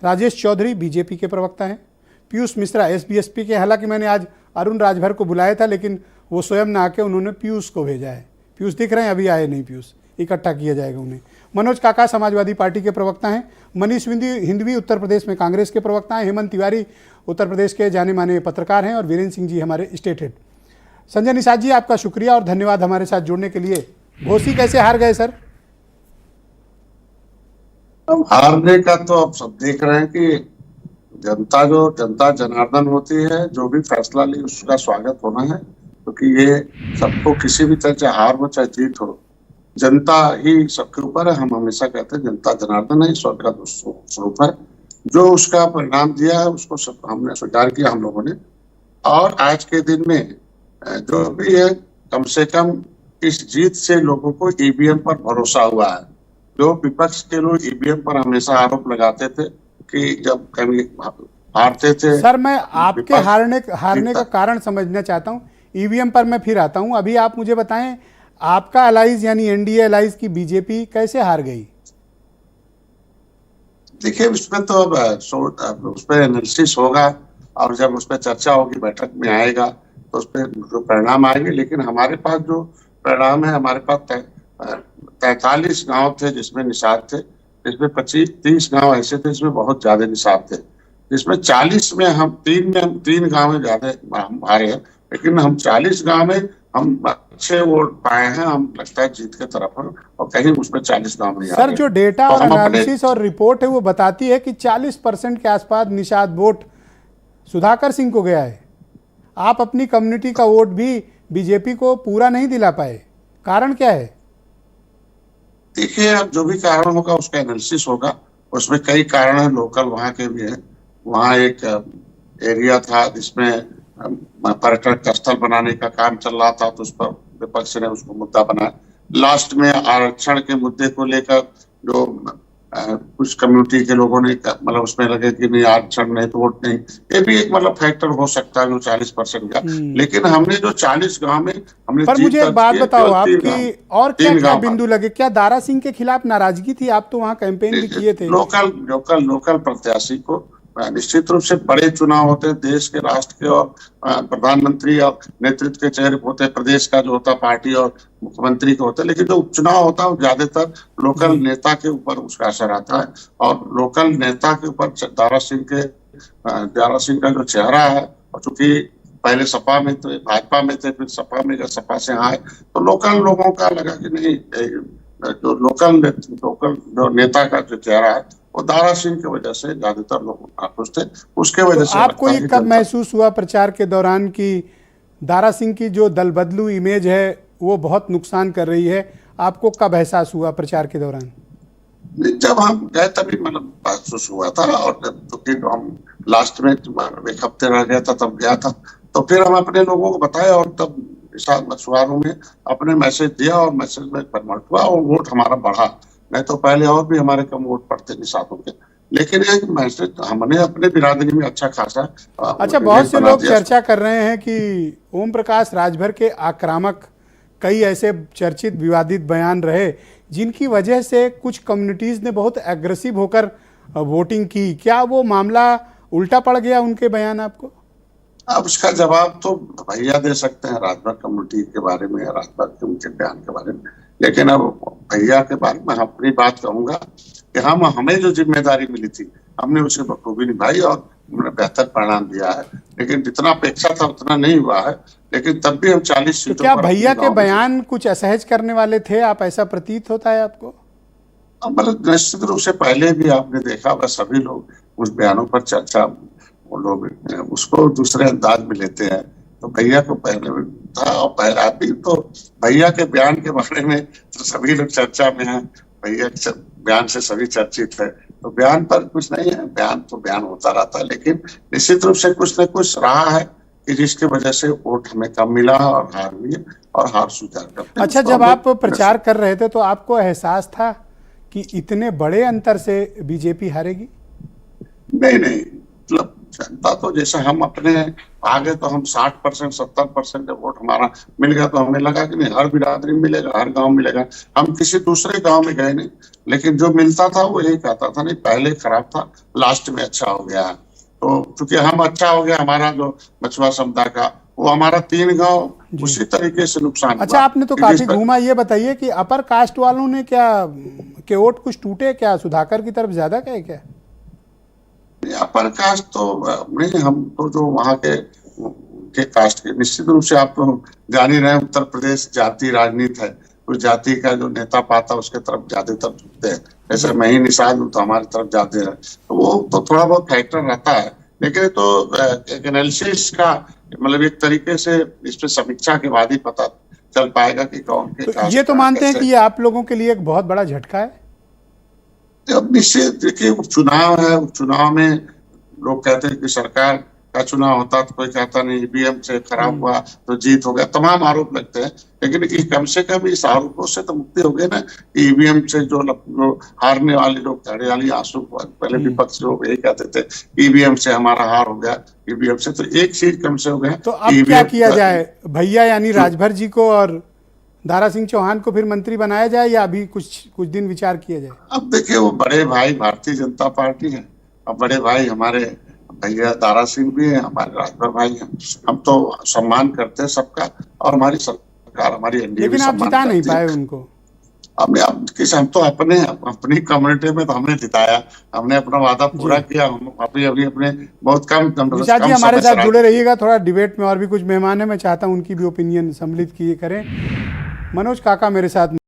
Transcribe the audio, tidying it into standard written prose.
Rajesh Chaudhary BJP के प्रवक्ता हैं, पीयूष मिश्रा एसबीएसपी के। हालांकि मैंने आज अरुण राजभर को बुलाया था, लेकिन वो स्वयं ना आके उन्होंने पीयूष को भेजा है। पीयूष दिख रहे हैं, अभी आए नहीं पीयूष, इकट्ठा किया जाएगा उन्हें। मनोज काका समाजवादी पार्टी के प्रवक्ता हैं, मनीष हिंदवी उत्तर प्रदेश में कांग्रेस के प्रवक्ता हैं, हेमंत तिवारी उत्तर प्रदेश के जाने माने पत्रकार हैं और वीरेंद्र सिंह जी हमारे स्टेट हेड। संजय निषाद जी, आपका शुक्रिया और धन्यवाद हमारे साथ जुड़ने के लिए। घोसी कैसे हार गए सर? अब हारने का तो आप सब देख रहे हैं कि जनता जनार्दन होती है, जो भी फैसला ली उसका स्वागत होना है, क्योंकि ये सबको किसी भी तरह से हार हो चाहे जीत हो, जनता ही सबके ऊपर है। हम हमेशा कहते हैं जनता जनार्दन है, ईश्वर का स्वरूप है। जो उसका परिणाम दिया है उसको सब हमने स्वीकार किया हम लोगों ने। और आज के दिन में जो भी है, कम से कम इस जीत से लोगों को ईवीएम पर भरोसा हुआ है। जो विपक्ष के लोग ईवीएम पर हमेशा आरोप लगाते थे कि जब कभी हारते थे। सर, मैं आपके हारने का कारण समझना चाहता हूँ। ईवीएम पर मैं फिर आता हूँ। अभी आप मुझे बताएं, आपका अलाइज यानी एनडीए अलाइज की बीजेपी कैसे हार गई? देखिए, उसमें तो अब उस पर एनालिसिस होगा और जब उस पर चर्चा होगी, बैठक में आएगा तो उस पर जो परिणाम आएंगे। लेकिन हमारे पास जो परिणाम है, हमारे पास 43 गांव थे जिसमें निषाद थे, जिसमें 25-30 गांव ऐसे थे जिसमें बहुत ज्यादा निषाद थे, जिसमें 40 में हम तीन गांव में ज्यादा हम हारे हैं। लेकिन हम 40 गांव में हम अच्छे वोट पाए हैं, हम लगता है जीत के तरफ हैं और कहीं उसमें 40 गांव नहीं। सर, जो डेटा और एनालिसिस और रिपोर्ट है वो बताती है कि 40% के आसपास निषाद वोट सुधाकर सिंह को गया है। आप अपनी कम्युनिटी का वोट भी बीजेपी को पूरा नहीं दिला पाए, कारण क्या है? देखिए, अब जो भी कारण होगा उसका एनालिसिस होगा। उसमें कई कारण है, लोकल वहाँ के भी है। वहाँ एक एरिया था जिसमें पर्यटक स्थल बनाने का काम चल रहा था, तो उस पर विपक्ष ने उसको मुद्दा बनाया। लास्ट में आरक्षण के मुद्दे को लेकर जो कुछ कम्युनिटी के लोगों ने मतलब उसमें लगे कि नहीं आरक्षण नहीं तो वोट नहीं, ये भी एक मतलब फैक्टर हो सकता है जो 40% का। लेकिन हमने जो 40 गांव में हमने, पर मुझे एक बात बताओ, आपकी और क्या बिंदु लगे? क्या दारा सिंह के खिलाफ नाराजगी थी? आप तो वहाँ कैंपेन भी किए थे। लोकल प्रत्याशी को निश्चित रूप से बड़े चुनाव होते हैं, देश के राष्ट्र के और प्रधानमंत्री और नेतृत्व के चेहरे होते हैं, प्रदेश का जो होता है पार्टी और मुख्यमंत्री का होता है। लेकिन जो उपचुनाव होता है वो ज्यादातर लोकल नेता के ऊपर उसका असर आता है। और लोकल नेता के ऊपर दारा सिंह का जो चेहरा है, और चूंकि पहले सपा में थे, भाजपा में थे, फिर सपा में सपा से आए, तो लोकल लोगों का लगा कि नहीं, जो लोकल जो नेता का जो चेहरा है वो दारा सिंह की वजह से ज्यादातर लोग आक्रोश थे। उसके वजह से आपको ये कब महसूस हुआ प्रचार के दौरान कि दारा सिंह की जो दल बदलू इमेज है वो बहुत नुकसान कर रही है? आपको कब एहसास हुआ प्रचार के दौरान? जब हम गए तभी मतलब महसूस हुआ था। और जब हम लास्ट में 1 हफ्ते रह गया था तब गया था, तो फिर हम अपने लोगों को बताया और तब मछुआरों में अपने मैसेज दिया और मैसेज में कन्वर्ट हुआ और वोट हमारा बढ़ा। नहीं तो पहले और भी हमारे कम वोट पड़ते निषादों के। लेकिन एक मैसेज हमने अपने बिरादरी में अच्छा खासा। अच्छा, बहुत से लोग चर्चा कर रहे हैं कि ओम प्रकाश राजभर के आक्रामक कई ऐसे चर्चित विवादित बयान रहे जिनकी वजह से कुछ कम्युनिटीज ने बहुत एग्रेसिव होकर वोटिंग की। क्या वो मामला उल्टा पड़ गया उनके बयान आपको? अब उसका जवाब तो भैया दे सकते हैं राजभर कम्युनिटी के बारे में, राजभर के उनके बयान के बारे में। लेकिन अब भैया के बारे में अपनी बात कहूंगा कि हमें जो जिम्मेदारी मिली थी हमने उसे बखूबी निभाई और हमने बेहतर परिणाम दिया है। लेकिन जितना अपेक्षा था उतना नहीं हुआ है, लेकिन तब भी हम 40 सीटों पर। क्या भैया के बयान कुछ असहज करने वाले थे? आप ऐसा प्रतीत होता है आपको? मतलब निश्चित रूप से पहले भी आपने देखा होगा, सभी लोग उस बयानों पर चर्चा, वो लोग उसको दूसरे अंदाज में लेते हैं। तो भैया को पहले भी था और पहले अभी तो भैया के बयान के बारे में तो सभी लोग चर्चा में हैं। भैया के बयान से सभी चर्चित है, तो बयान पर कुछ नहीं है, बयान तो बयान होता रहता है। लेकिन निश्चित रूप से कुछ न कुछ रहा है कि जिसकी वजह से वोट हमें कम मिला और हार हुई और हार स्वीकार करते। अच्छा, जब आप प्रचार कर रहे थे तो आपको एहसास था कि इतने बड़े अंतर से बीजेपी हारेगी? नहीं, मतलब जनता तो जैसे हम अपने आगे तो हम 60% 70% जब वोट हमारा मिल गया तो हमें लगा कि नहीं, हर बिरादरी में मिलेगा, हर गांव मिलेगा। हम किसी दूसरे गांव में गए नहीं, लेकिन जो मिलता था वो यही कहता था, नहीं पहले खराब था, लास्ट में अच्छा हो गया है। तो क्योंकि हम अच्छा हो गया, हमारा जो मछुआ समुदाय का, वो हमारा 3 गांव उसी तरीके से नुकसान अच्छा, हुआ। आपने तो क्योंकि काफी घूमा, ये बताइए कि अपर कास्ट वालों ने क्या के वोट कुछ टूटे क्या, सुधाकर की तरफ ज्यादा गए क्या? अपर कास्ट तो नहीं, हम तो जो वहाँ के कास्ट के, निश्चित रूप से आप तो जान ही रहे हैं, उत्तर प्रदेश जाति राजनीति है, उस जाति का जो नेता पाता उसके तरफ ज्यादातर झुकते हैं। जैसे मैं ही निषाद हूँ तो हमारी तरफ जाते हैं, तो वो तो थोड़ा बहुत फैक्टर रहता है। लेकिन तो एक एनालिसिस का मतलब एक तरीके से इस पे समीक्षा के बाद ही पता चल पाएगा कि कौन के तो कास्ट ये तो का मानते हैं कैसे। कि ये आप लोगों के लिए एक बहुत बड़ा झटका है? अब निश्चित देखिए, उपचुनाव है, उपचुनाव में लोग कहते हैं कि सरकार का चुनाव होता तो कोई कहता नहीं ईवीएम से खराब हुआ तो जीत हो गया, तमाम आरोप लगते हैं। लेकिन कम से कम इस आरोपों से तो मुक्ति हो गई ना कि ईवीएम से जो हारने वाले लोग हरियाली आंसू, पहले विपक्ष लोग यही कहते थे ईवीएम से हमारा हार हो गया, ईवीएम से, तो एक चीज कम से हो गया। तो अब क्या किया जाए भैया, यानी राजभर जी को और दारा सिंह चौहान को फिर मंत्री बनाया जाए, या अभी कुछ दिन विचार किया जाए? अब देखिए, वो बड़े भाई भारतीय जनता पार्टी है, अब बड़े भाई हमारे भैया दारा सिंह भी है, हमारे राजभर भाई हैं, हम तो सम्मान करते हैं सबका, और हमारी सरकार, हमारी एनडीए भी लेकिन आप सम्मान जिता नहीं करती है। पाए उनको। हम तो अपनी कम्युनिटी में तो हमने जिताया, हमने अपना वादा पूरा किया। हम अभी अपने बहुत कम निषाद जी हमारे साथ जुड़े रहिएगा, थोड़ा डिबेट में और भी कुछ मेहमान है, मैं चाहता हूं उनकी भी ओपिनियन सम्मिलित किए करें। मनोज काका मेरे साथ